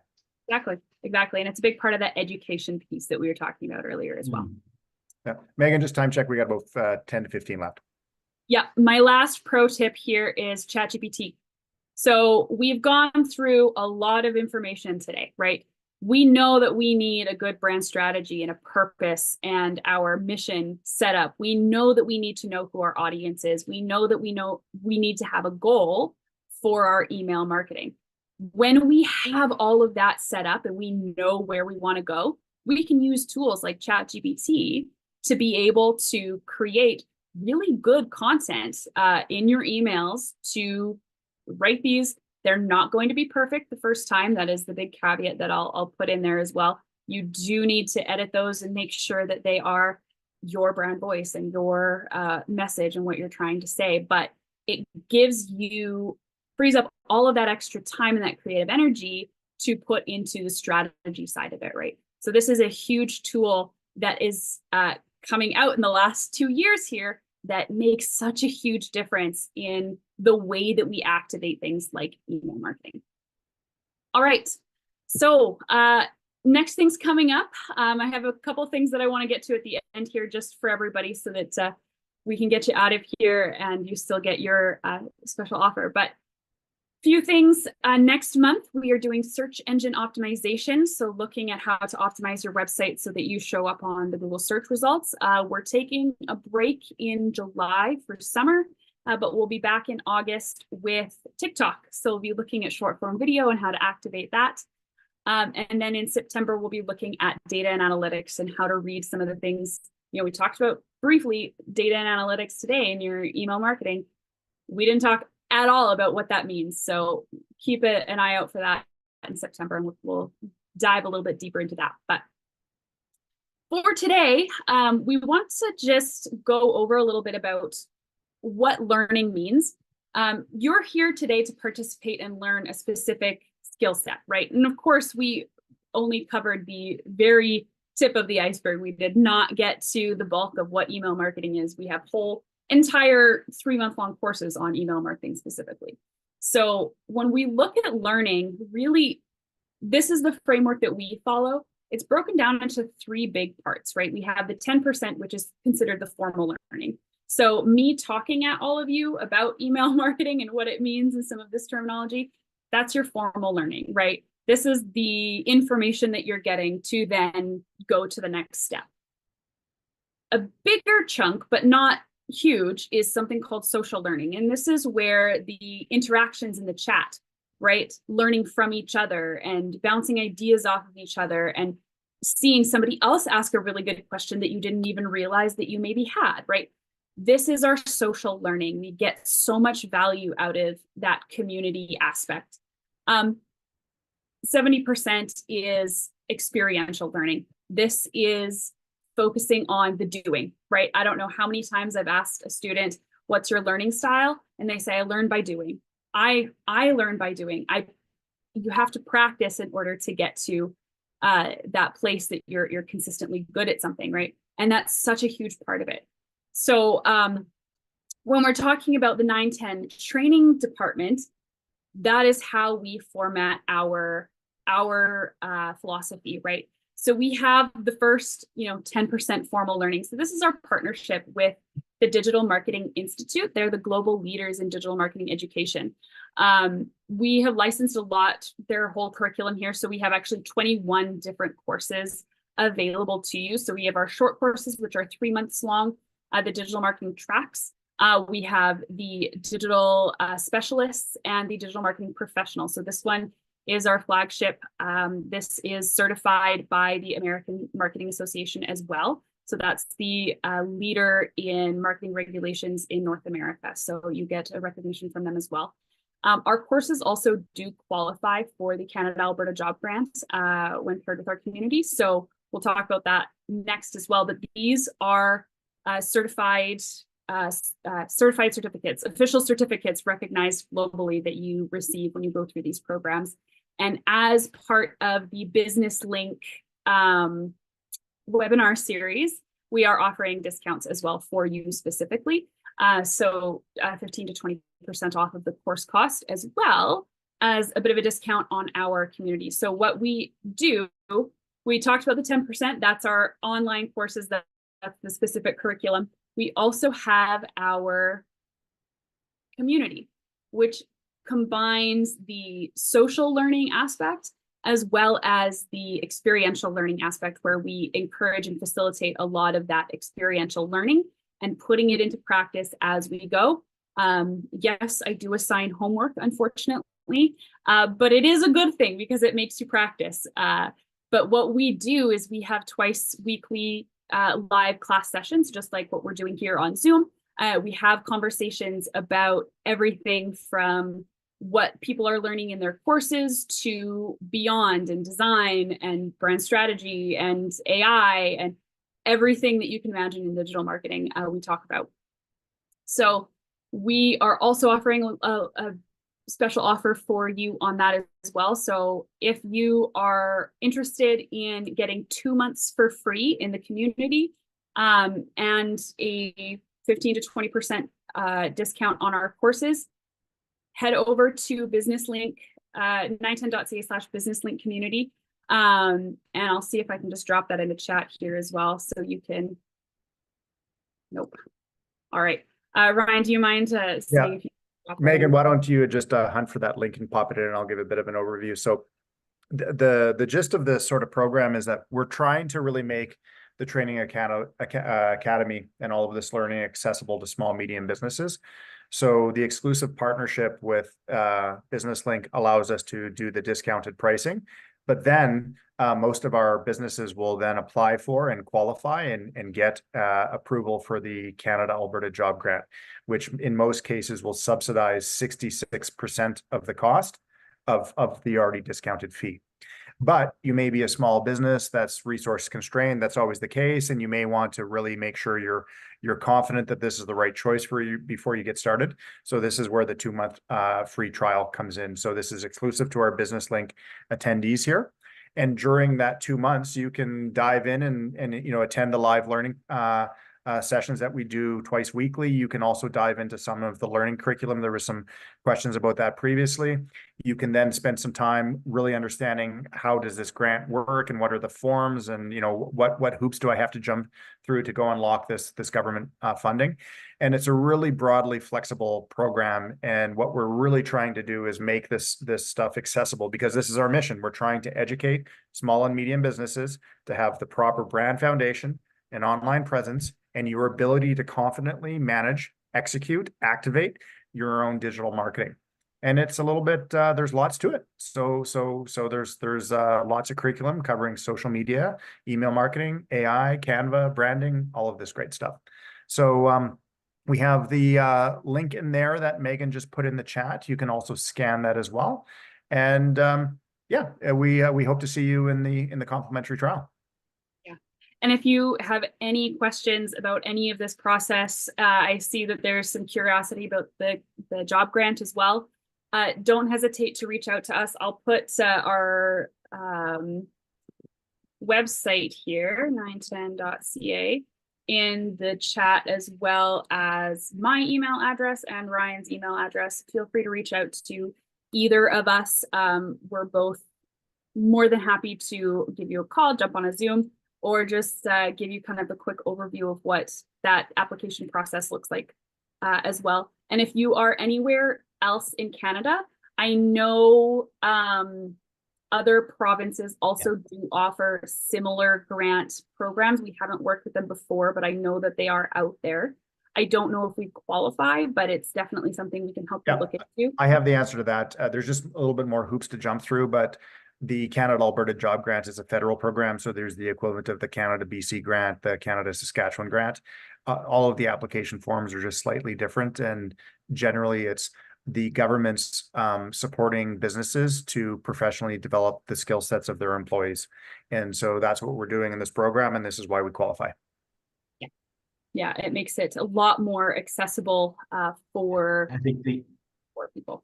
Exactly. And it's a big part of that education piece that we were talking about earlier as well. Yeah. Megan, just time check. We got about 10 to 15 left. Yeah. My last pro tip here is ChatGPT. So we've gone through a lot of information today, right? We know that we need a good brand strategy and a purpose and our mission set up. We know that we need to know who our audience is. We know that we need to have a goal for our email marketing. When we have all of that set up and we know where we want to go, we can use tools like ChatGPT to be able to create really good content in your emails to write these. They're not going to be perfect the first time. That is the big caveat that I'll put in there as well. You do need to edit those and make sure that they are your brand voice and your message and what you're trying to say. But it frees up all of that extra time and that creative energy to put into the strategy side of it, right? So this is a huge tool that is coming out in the last 2 years here that makes such a huge difference in the way that we activate things like email marketing. All right, so next thing's coming up. I have a couple of things that I want to get to at the end here just for everybody so that we can get you out of here and you still get your special offer. But few things. Next month, we are doing search engine optimization. So looking at how to optimize your website so that you show up on the Google search results. We're taking a break in July for summer, but we'll be back in August with TikTok. So we'll be looking at short form video and how to activate that. And then in September, we'll be looking at data and analytics and how to read some of the things, we talked about briefly data and analytics today in your email marketing. We didn't talk at all about what that means. So keep an eye out for that in September, and we'll dive a little bit deeper into that. But for today, we want to just go over a little bit about what learning means. You're here today to participate and learn a specific skill set, right? And of course, we only covered the very tip of the iceberg. We did not get to the bulk of what email marketing is. We have whole entire 3-month-long courses on email marketing specifically. So when we look at learning, really, this is the framework that we follow. It's broken down into 3 big parts, right? We have the 10%, which is considered the formal learning. So me talking at all of you about email marketing and what it means and some of this terminology, that's your formal learning, right? This is the information that you're getting to then go to the next step. A bigger chunk, but not huge, is something called social learning. And this is where the interactions in the chat, right? Learning from each other and bouncing ideas off of each other and seeing somebody else ask a really good question that you didn't even realize that you maybe had, right? This is our social learning. We get so much value out of that community aspect. 70% is experiential learning. This is focusing on the doing, right? I don't know how many times I've asked a student, what's your learning style? And they say, I learn by doing. I learn by doing. You have to practice in order to get to that place that you're consistently good at something, right? And that's such a huge part of it. So when we're talking about the 910 training department, that is how we format our philosophy, right? So we have the first, 10% formal learning. So this is our partnership with the Digital Marketing Institute. They're the global leaders in digital marketing education. We have licensed a lot, their whole curriculum here. So we have actually 21 different courses available to you. So we have our short courses, which are 3 months long, the digital marketing tracks. We have the digital specialists and the digital marketing professionals. So this one is our flagship. This is certified by the American Marketing Association as well. So that's the leader in marketing regulations in North America. So you get a recognition from them as well. Our courses also do qualify for the Canada Alberta Job Grant when paired with our community. So we'll talk about that next as well. But these are certified certificates, official certificates recognized globally that you receive when you go through these programs. And as part of the Business Link webinar series, we are offering discounts as well for you specifically. So 15 to 20% off of the course cost, as well as a bit of a discount on our community. So what we do, we talked about the 10%, that's our online courses, that's the specific curriculum. We also have our community, which combines the social learning aspect as well as the experiential learning aspect, where we encourage and facilitate a lot of that experiential learning and putting it into practice as we go. Yes, I do assign homework, unfortunately, but it is a good thing because it makes you practice. But what we do is we have twice weekly live class sessions, just like what we're doing here on Zoom. We have conversations about everything from what people are learning in their courses to beyond, and design and brand strategy and AI and everything that you can imagine in digital marketing, we talk about. So we are also offering a special offer for you on that as well. So if you are interested in getting 2 months for free in the community and a 15 to 20% discount on our courses, head over to BusinessLink, 910.ca/BusinessLink community. And I'll see if I can just drop that in the chat here as well. So you can, nope. All right. Ryan, do you mind saying if you Megan, why don't you just hunt for that link and pop it in, and I'll give a bit of an overview. So the gist of this sort of program is that we're trying to really make the Training Academy and all of this learning accessible to small, medium businesses. So the exclusive partnership with BusinessLink allows us to do the discounted pricing, but then most of our businesses will then apply for and qualify and get approval for the Canada Alberta Job Grant, which in most cases will subsidize 66% of the cost of the already discounted fee. But you may be a small business that's resource constrained. That's always the case. And you may want to really make sure you're confident that this is the right choice for you before you get started. So this is where the 2-month free trial comes in. So this is exclusive to our BusinessLink attendees here. And during that 2 months, you can dive in and attend a live learning sessions that we do twice weekly. You can also dive into some of the learning curriculum. There were some questions about that previously. You can then spend some time really understanding how does this grant work and what are the forms, and what hoops do I have to jump through to go unlock this government funding. And it's a really broadly flexible program. And what we're really trying to do is make this stuff accessible, because this is our mission. We're trying to educate small and medium businesses to have the proper brand foundation, an online presence, and your ability to confidently manage, execute, activate your own digital marketing. And it's a little bit, there's lots to it. So there's lots of curriculum covering social media, email marketing, AI, Canva, branding, all of this great stuff. So we have the link in there that Megan just put in the chat. You can also scan that as well. And yeah, we hope to see you in the complimentary trial. And if you have any questions about any of this process, I see that there's some curiosity about the job grant as well. Don't hesitate to reach out to us. I'll put our website here, 910.ca, in the chat, as well as my email address and Ryan's email address. Feel free to reach out to either of us. We're both more than happy to give you a call, jump on a Zoom, or just give you kind of a quick overview of what that application process looks like as well. And if you are anywhere else in Canada, I know other provinces also do offer similar grant programs. We haven't worked with them before, but I know that they are out there. I don't know if we qualify, but it's definitely something we can help you look into. I have the answer to that. There's just a little bit more hoops to jump through, but the Canada-Alberta Job Grant is a federal program. So there's the equivalent of the Canada-BC grant, the Canada-Saskatchewan grant. All of the application forms are just slightly different. And generally it's the government's supporting businesses to professionally develop the skill sets of their employees. And so that's what we're doing in this program. And this is why we qualify. Yeah, it makes it a lot more accessible for people.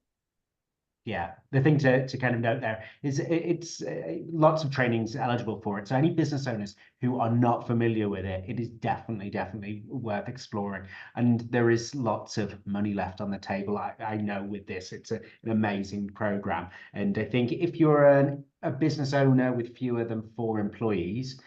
Yeah, the thing to kind of note there is it's lots of trainings eligible for it. So any business owners who are not familiar with it, it is definitely worth exploring. And there is lots of money left on the table. I know with this, it's an amazing program. And I think if you're a business owner with fewer than 4 employees,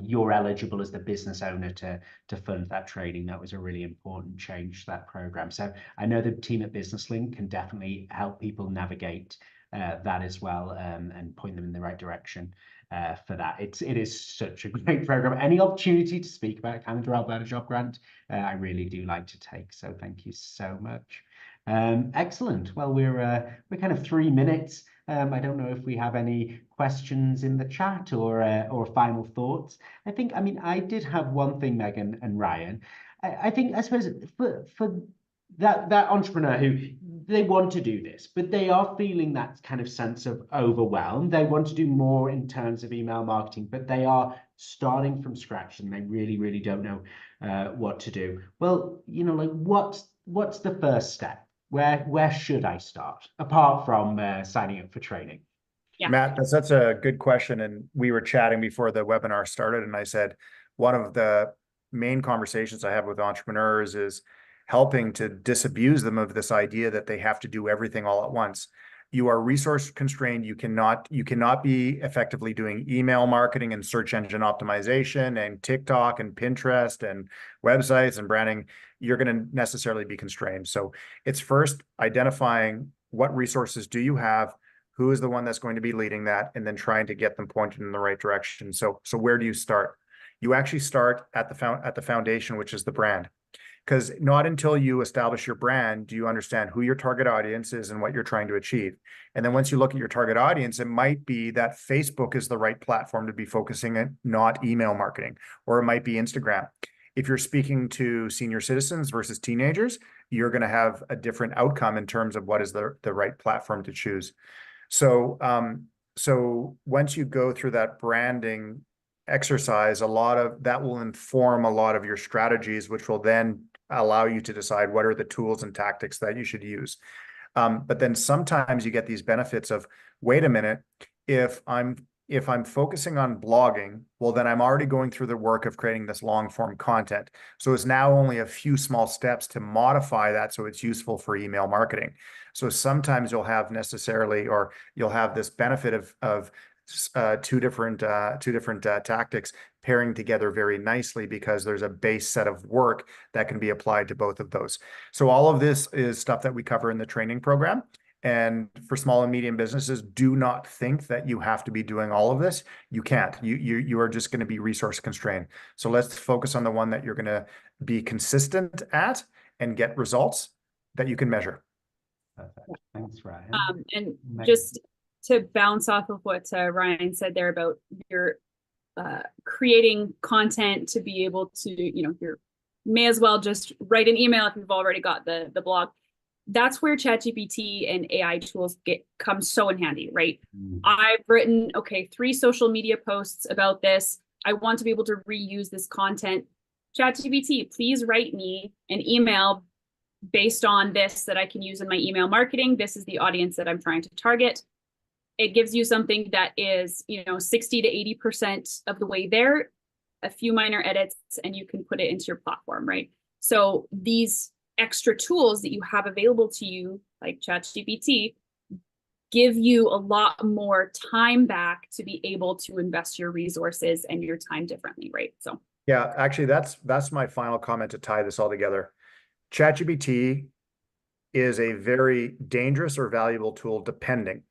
you're eligible as the business owner to fund that training. That was a really important change to that program. So I know the team at BusinessLink can definitely help people navigate that as well, and point them in the right direction for that. It is such a great program. Any opportunity to speak about Canada-Alberta Job Grant, I really do like to take. So thank you so much. Excellent. Well, we're kind of 3 minutes. I don't know if we have any questions in the chat or final thoughts. I mean, I did have one thing, Megan and Ryan. I suppose for that entrepreneur who they want to do this, but they are feeling that kind of sense of overwhelm. They want to do more in terms of email marketing, but they are starting from scratch and they really don't know what to do. Well, like what's the first step? Where should I start apart from signing up for training? Yeah. Matt, that's a good question. And we were chatting before the webinar started, and I said one of the main conversations I have with entrepreneurs is helping to disabuse them of this idea that they have to do everything all at once. You are resource constrained. You cannot be effectively doing email marketing and search engine optimization and TikTok and Pinterest and websites and branding. You're going to necessarily be constrained. So it's first identifying what resources do you have, who is the one that's going to be leading that, and then trying to get them pointed in the right direction. So where do you start? You actually start at the foundation, which is the brand. Because not until you establish your brand do you understand who your target audience is and what you're trying to achieve. And then once you look at your target audience, it might be that Facebook is the right platform to be focusing on, not email marketing, or it might be Instagram. If you're speaking to senior citizens versus teenagers, you're going to have a different outcome in terms of what is the right platform to choose. So once you go through that branding exercise, a lot of that will inform a lot of your strategies, which will then allow you to decide what are the tools and tactics that you should use. But then sometimes you get these benefits of, wait a minute, if if I'm focusing on blogging, well, then I'm already going through the work of creating this long form content. So it's now only a few small steps to modify that so it's useful for email marketing. So sometimes you'll have you'll have this benefit of two different tactics pairing together very nicely because there's a base set of work that can be applied to both of those. So all of this is stuff that we cover in the training program. And for small and medium businesses, do not think that you have to be doing all of this. You can't. You are just going to be resource constrained. So let's focus on the one that you're going to be consistent at and get results that you can measure. Perfect. Thanks, Ryan. And Megan. just to bounce off of what Ryan said there about your creating content to be able to, you may as well just write an email if you've already got the blog. That's where ChatGPT and AI tools come so in handy, right? I've written, 3 social media posts about this. I want to be able to reuse this content. ChatGPT, please write me an email based on this that I can use in my email marketing. This is the audience that I'm trying to target. It gives you something that is, 60 to 80% of the way there, a few minor edits, and you can put it into your platform, right? So these extra tools that you have available to you, like ChatGPT, give you a lot more time back to be able to invest your resources and your time differently, right? So yeah, actually, that's my final comment to tie this all together. ChatGPT is a very dangerous or valuable tool, depending.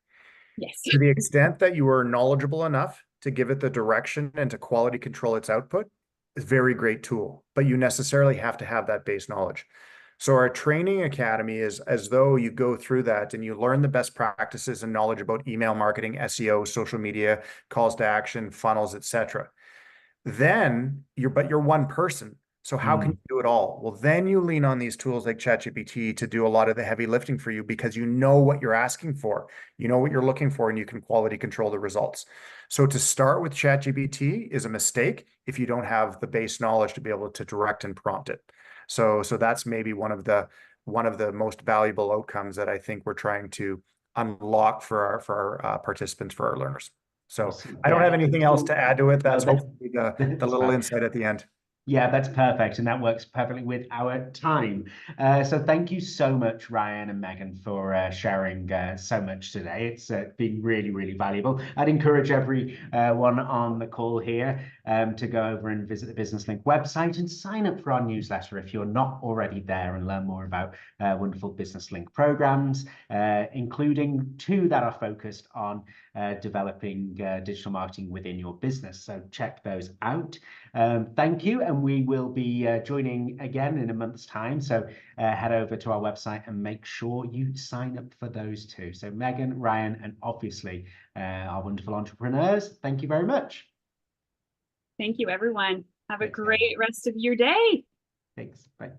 yes. To the extent that you are knowledgeable enough to give it the direction and to quality control its output, is a very great tool, but you necessarily have to have that base knowledge. So our training academy is as though you go through that and you learn the best practices and knowledge about email marketing, SEO, social media, calls to action, funnels, etc. Then you're one person. So how can you do it all? Well, then you lean on these tools like ChatGPT to do a lot of the heavy lifting for you because you know what you're asking for, you know what you're looking for, and you can quality control the results. So to start with ChatGPT is a mistake if you don't have the base knowledge to be able to direct and prompt it. So that's maybe one of the most valuable outcomes that I think we're trying to unlock for our participants, for our learners. So Awesome. I don't Yeah, have anything else to add to it. That's No, hopefully the little insight at the end. Yeah, that's perfect. And that works perfectly with our time. So thank you so much, Ryan and Megan, for sharing so much today. It's been really, really valuable. I'd encourage everyone on the call here to go over and visit the Business Link website and sign up for our newsletter if you're not already there, and learn more about wonderful Business Link programs, including 2 that are focused on developing digital marketing within your business. So check those out. Thank you, and we will be joining again in a month's time. So head over to our website and make sure you sign up for those 2. So Megan, Ryan, and obviously our wonderful entrepreneurs, thank you very much. Thank you, everyone. Have a Thanks, great Megan. rest of your day. Thanks. Bye.